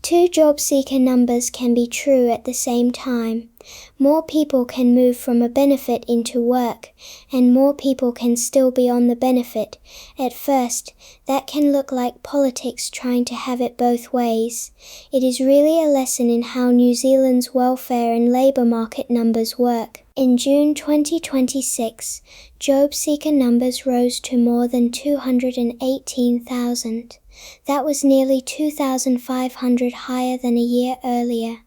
Two job seeker numbers can be true at the same time. More people can move from a benefit into work, and more people can still be on the benefit. At first, that can look like politics trying to have it both ways. It is really a lesson in how New Zealand's welfare and labour market numbers work. In June 2026, JobSeeker numbers rose to more than 218,000. That was nearly 2,500 higher than a year earlier.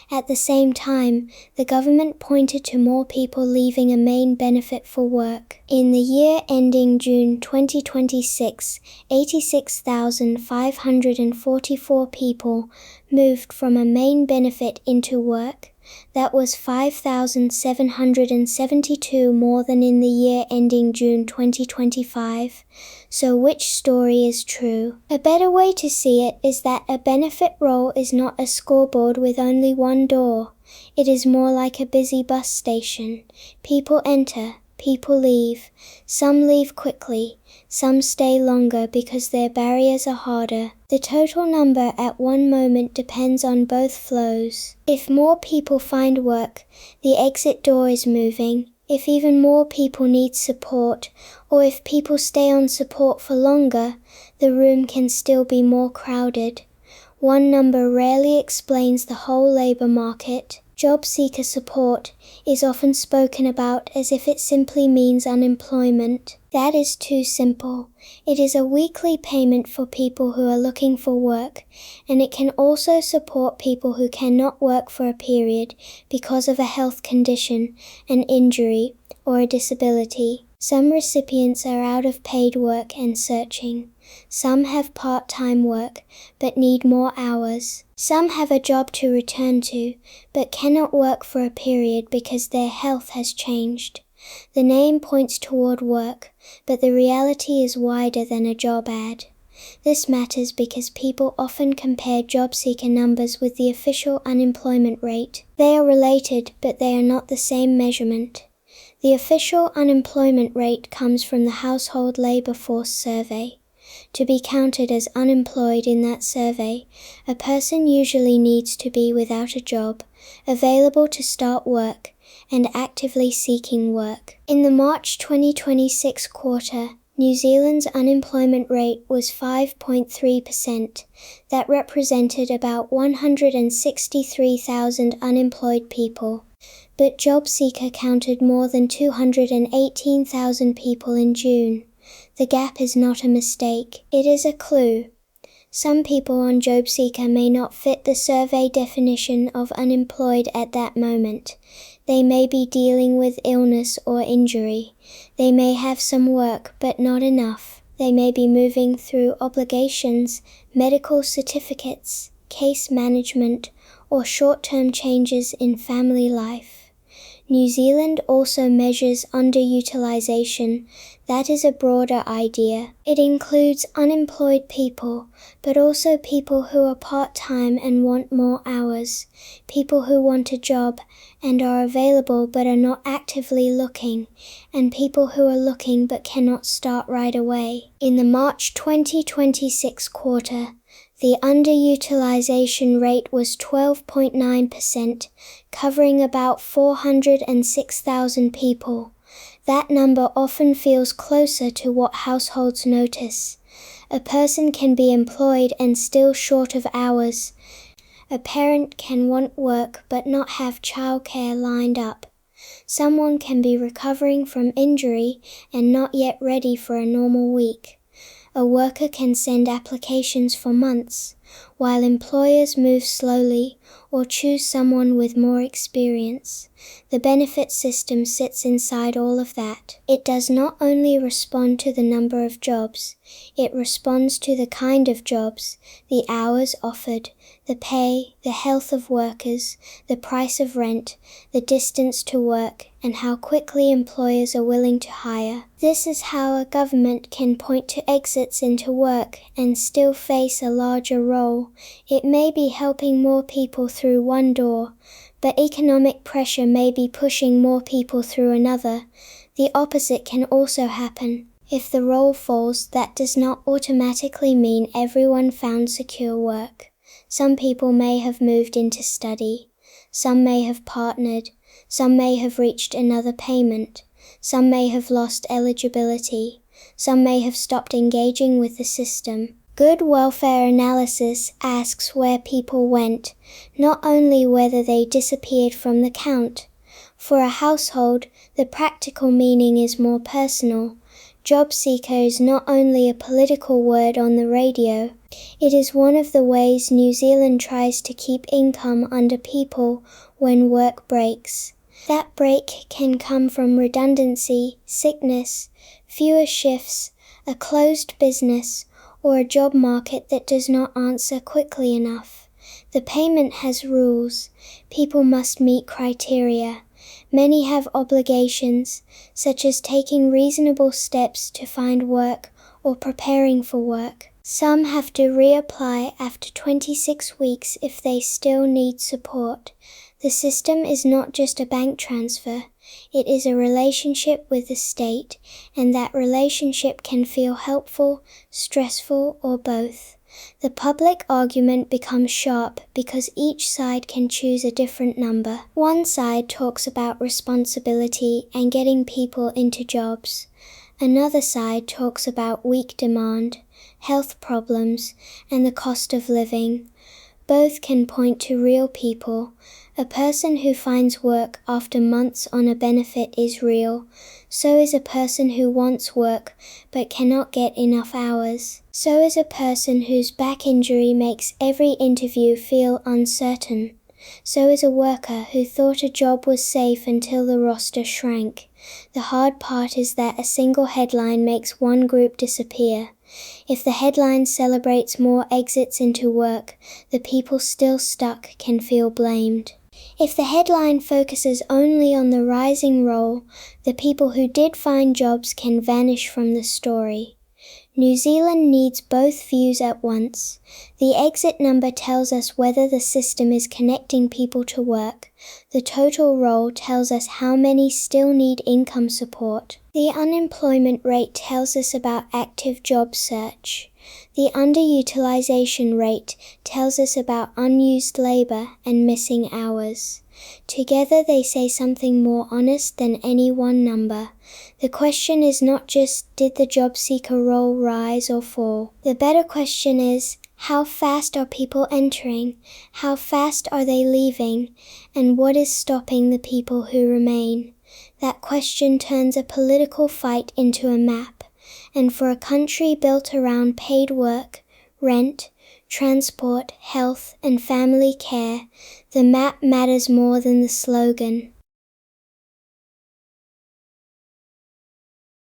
At the same time, the government pointed to more people leaving a main benefit for work. In the year ending June 2026, 86,544 people moved from a main benefit into work. That was 5,772 more than in the year ending June 2025. So which story is true? A better way to see it is that a benefit roll is not a scoreboard with only one door. It is more like a busy bus station. People enter, people leave. Some leave quickly, some stay longer because their barriers are harder. The total number at one moment depends on both flows. If more people find work, the exit door is moving. If even more people need support, or if people stay on support for longer, the room can still be more crowded. One number rarely explains the whole labour market. JobSeeker Support is often spoken about as if it simply means unemployment. That is too simple. It is a weekly payment for people who are looking for work, and it can also support people who cannot work for a period because of a health condition, an injury, or a disability. Some recipients are out of paid work and searching. Some have part-time work, but need more hours. Some have a job to return to, but cannot work for a period because their health has changed. The name points toward work, but the reality is wider than a job ad. This matters because people often compare job seeker numbers with the official unemployment rate. They are related, but they are not the same measurement. The official unemployment rate comes from the Household Labour Force Survey. To be counted as unemployed in that survey, a person usually needs to be without a job, available to start work, and actively seeking work. In the March 2026 quarter, New Zealand's unemployment rate was 5.3%. That represented about 163,000 unemployed people. But JobSeeker counted more than 218,000 people in June. The gap is not a mistake, it is a clue. Some people on JobSeeker may not fit the survey definition of unemployed at that moment. They may be dealing with illness or injury. They may have some work but not enough. They may be moving through obligations, medical certificates, case management, or short-term changes in family life. New Zealand also measures underutilisation. That is a broader idea. It includes unemployed people, but also people who are part-time and want more hours, people who want a job and are available but are not actively looking, and people who are looking but cannot start right away. In the March 2026 quarter, the underutilisation rate was 12.9%, covering about 406,000 people. That number often feels closer to what households notice. A person can be employed and still short of hours. A parent can want work but not have childcare lined up. Someone can be recovering from injury and not yet ready for a normal week. A worker can send applications for months, while employers move slowly or choose someone with more experience. The benefit system sits inside all of that. It does not only respond to the number of jobs, it responds to the kind of jobs, the hours offered, the pay, the health of workers, the price of rent, the distance to work, and how quickly employers are willing to hire. This is how a government can point to exits into work and still face a larger role. It may be helping more people through one door, but economic pressure may be pushing more people through another. The opposite can also happen. If the role falls, that does not automatically mean everyone found secure work. Some people may have moved into study. Some may have partnered. Some may have reached another payment. Some may have lost eligibility. Some may have stopped engaging with the system. Good welfare analysis asks where people went, not only whether they disappeared from the count. For a household, the practical meaning is more personal. Job seeker is not only a political word on the radio, it is one of the ways New Zealand tries to keep income under people when work breaks. That break can come from redundancy, sickness, fewer shifts, a closed business, or a job market that does not answer quickly enough. The payment has rules. People must meet criteria. Many have obligations, such as taking reasonable steps to find work or preparing for work. Some have to reapply after 26 weeks if they still need support. The system is not just a bank transfer. It is a relationship with the state, and that relationship can feel helpful, stressful, or both. The public argument becomes sharp because each side can choose a different number. One side talks about responsibility and getting people into jobs. Another side talks about weak demand, health problems, and the cost of living. Both can point to real people. A person who finds work after months on a benefit is real. So is a person who wants work but cannot get enough hours. So is a person whose back injury makes every interview feel uncertain. So is a worker who thought a job was safe until the roster shrank. The hard part is that a single headline makes one group disappear. If the headline celebrates more exits into work, the people still stuck can feel blamed. If the headline focuses only on the rising roll, the people who did find jobs can vanish from the story. New Zealand needs both views at once. The exit number tells us whether the system is connecting people to work. The total roll tells us how many still need income support. The unemployment rate tells us about active job search. The underutilisation rate tells us about unused labour and missing hours. Together they say something more honest than any one number. The question is not just, did the job seeker roll rise or fall? The better question is, how fast are people entering? How fast are they leaving? And what is stopping the people who remain? That question turns a political fight into a map. And for a country built around paid work, rent, transport, health, and family care, the map matters more than the slogan.